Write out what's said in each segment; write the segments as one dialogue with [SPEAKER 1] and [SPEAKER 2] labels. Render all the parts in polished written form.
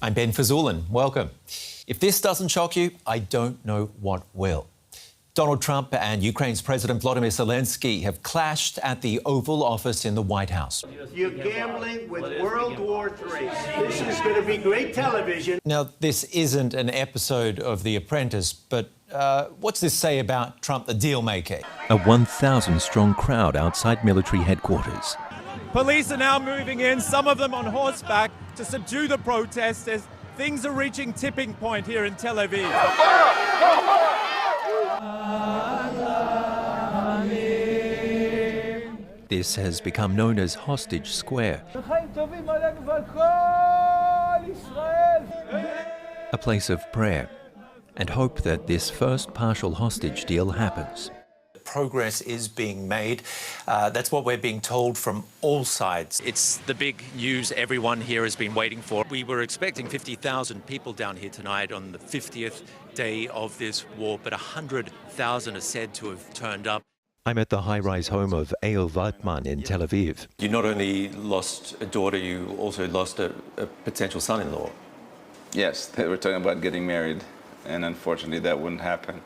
[SPEAKER 1] I'm Ben Fajzullin. Welcome. If this doesn't shock you, I don't know what will. Donald Trump and Ukraine's President Volodymyr Zelensky have clashed at the Oval Office in the White House.
[SPEAKER 2] You're gambling with World War III. This is going to be great television.
[SPEAKER 1] Now, this isn't an episode of The Apprentice, but what's this say about Trump, the deal-maker?
[SPEAKER 3] A 1,000-strong crowd outside military headquarters.
[SPEAKER 4] Police are now moving in, some of them on horseback, to subdue the protesters. Things are reaching tipping point here in Tel Aviv.
[SPEAKER 3] This has become known as Hostage Square, a place of prayer and hope that this first partial hostage deal happens.
[SPEAKER 1] Progress is being made. That's what we're being told from all sides.
[SPEAKER 5] It's the big news everyone here has been waiting for. We were expecting 50,000 people down here tonight on the 50th day of this war, but 100,000 are said to have turned up.
[SPEAKER 3] I'm at the high-rise home of Eyal Waldman in Tel Aviv.
[SPEAKER 1] You not only lost a daughter, you also lost a potential son-in-law.
[SPEAKER 6] Yes, they were talking about getting married, and unfortunately that wouldn't happen.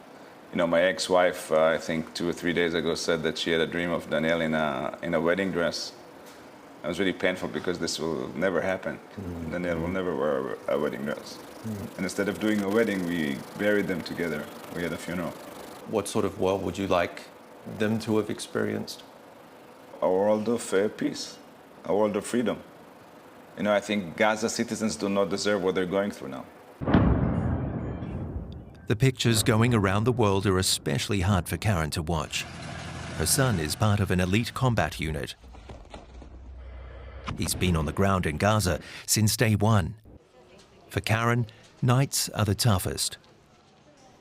[SPEAKER 6] You know, my ex-wife, I think 2 or 3 days ago, said that she had a dream of Daniel in a wedding dress. It was really painful because this will never happen. Daniel will never wear a wedding dress. And instead of doing a wedding, we buried them together. We had a funeral.
[SPEAKER 1] What sort of world would you like them to have experienced?
[SPEAKER 6] A world of peace, a world of freedom. You know, I think Gaza citizens do not deserve what they're going through now.
[SPEAKER 3] The pictures going around the world are especially hard for Karen to watch. Her son is part of an elite combat unit. He's been on the ground in Gaza since day one. For Karen, nights are the toughest.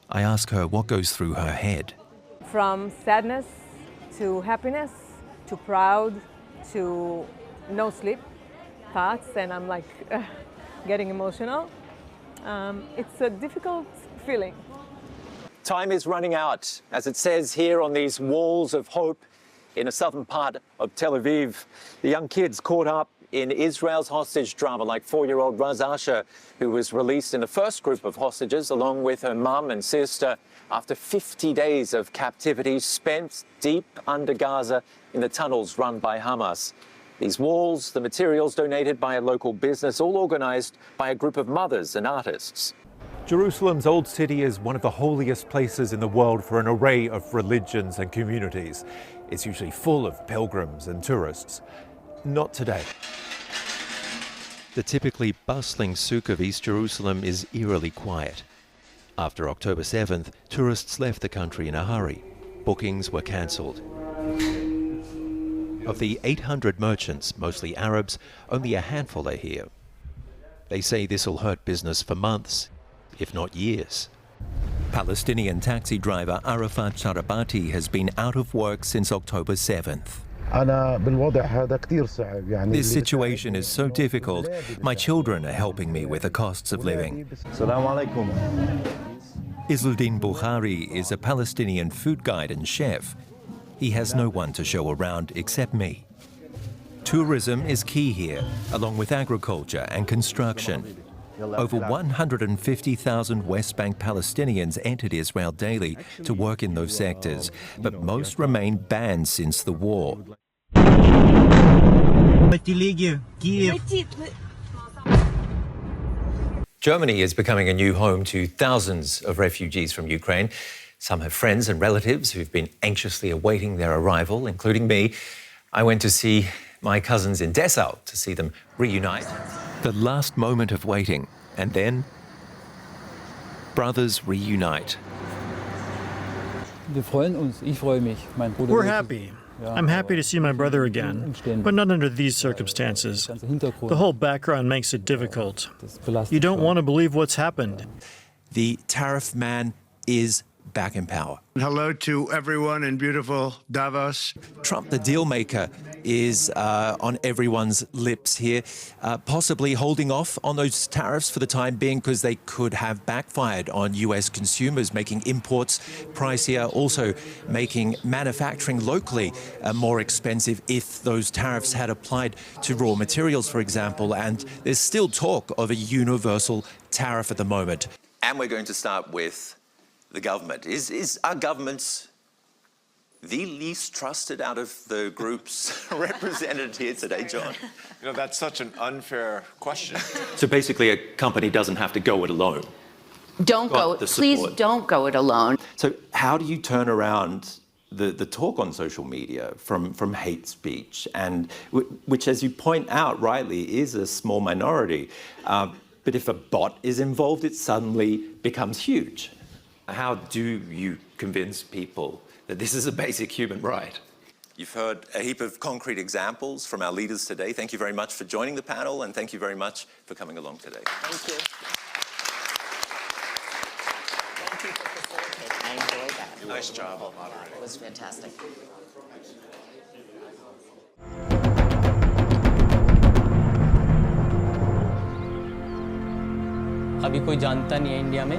[SPEAKER 3] I ask her what goes through her head.
[SPEAKER 7] From sadness to happiness to proud to no sleep thoughts, and I'm like getting emotional. It's a difficult feeling.
[SPEAKER 1] Time is running out, as it says here on these walls of hope in a southern part of Tel Aviv. The young kids caught up in Israel's hostage drama, like 4-year-old Raz Asher, who was released in the first group of hostages along with her mum and sister after 50 days of captivity spent deep under Gaza in the tunnels run by Hamas. These walls, the materials donated by a local business, all organised by a group of mothers and artists.
[SPEAKER 4] Jerusalem's Old City is one of the holiest places in the world for an array of religions and communities. It's usually full of pilgrims and tourists. Not today.
[SPEAKER 3] The typically bustling souk of East Jerusalem is eerily quiet. After October 7th, tourists left the country in a hurry. Bookings were cancelled. Of the 800 merchants, mostly Arabs, only a handful are here. They say this will hurt business for months, if not years. Palestinian taxi driver Arafat Sharabati has been out of work since October 7th. This situation is so difficult. My children are helping me with the costs of living. Izzuddin Bukhari is a Palestinian food guide and chef. He has no one to show around except me. Tourism is key here, along with agriculture and construction. Over 150,000 West Bank Palestinians entered Israel daily to work in those sectors, but most remain banned since the war.
[SPEAKER 1] Germany is becoming a new home to thousands of refugees from Ukraine. Some have friends and relatives who've been anxiously awaiting their arrival, including me. I went to see my cousins in Dessau to see them reunite.
[SPEAKER 3] The last moment of waiting, and then brothers reunite.
[SPEAKER 8] We're happy. I'm happy to see my brother again, but not under these circumstances. The whole background makes it difficult. You don't want to believe what's happened.
[SPEAKER 1] The tariff man is
[SPEAKER 3] back in power.
[SPEAKER 2] Hello to everyone in beautiful Davos.
[SPEAKER 3] Trump, the deal maker, is on everyone's lips here, possibly holding off on those tariffs for the time being because they could have backfired on US consumers, making imports pricier, also making manufacturing locally more expensive if those tariffs had applied to raw materials, for example. And there's still talk of a universal tariff at the moment.
[SPEAKER 1] And we're going to start with the government. Is our government the least trusted out of the groups represented here today, John?
[SPEAKER 9] You know, that's such an unfair question.
[SPEAKER 1] So basically a company doesn't have to go it alone.
[SPEAKER 10] Don't go, please don't go it alone.
[SPEAKER 1] So how do you turn around the talk on social media from hate speech, and which, as you point out rightly, is a small minority, but if a bot is involved, it suddenly becomes huge. How do you convince people that this is a basic human right? You've heard a heap of concrete examples from our leaders today. Thank you very much for joining the panel, and thank you very much for coming along today.
[SPEAKER 10] Thank you. Thank you for facilitating. I enjoyed that.
[SPEAKER 9] Nice job.
[SPEAKER 10] It was fantastic.
[SPEAKER 11] अभी कोई जानता नहीं है India में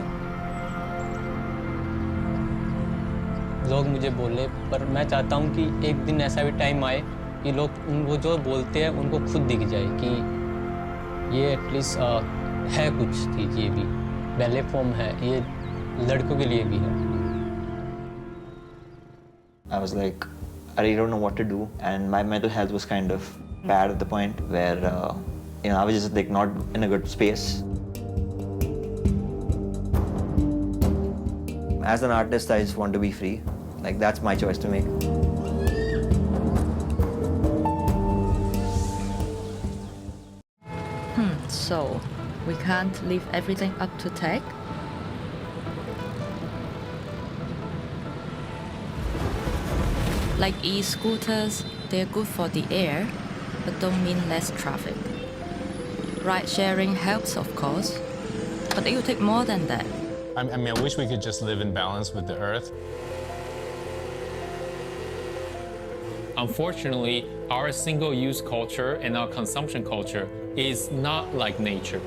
[SPEAKER 11] लोग मुझे बोले, पर मैं चाहता हूं कि एक दिन ऐसा भी टाइम आए कि लोग वो जो बोलते हैं उनको खुद दिख जाए कि ये एटलीस्ट है कुछ चीज़, ये भी पहले फॉर्म है, ये लड़कों के लिए भी है.
[SPEAKER 12] I was like, I really don't know what to do, and my mental health was kind of bad at the point where I was just like not in a good space. As an artist, I just want to be free. Like, that's my choice to make.
[SPEAKER 13] So, we can't leave everything up to tech? Like e-scooters, they're good for the air, but don't mean less traffic. Ride-sharing helps, of course, but it will take more than that.
[SPEAKER 14] I mean, I wish we could just live in balance with the earth.
[SPEAKER 11] Unfortunately, our single-use culture and our consumption culture is not like nature.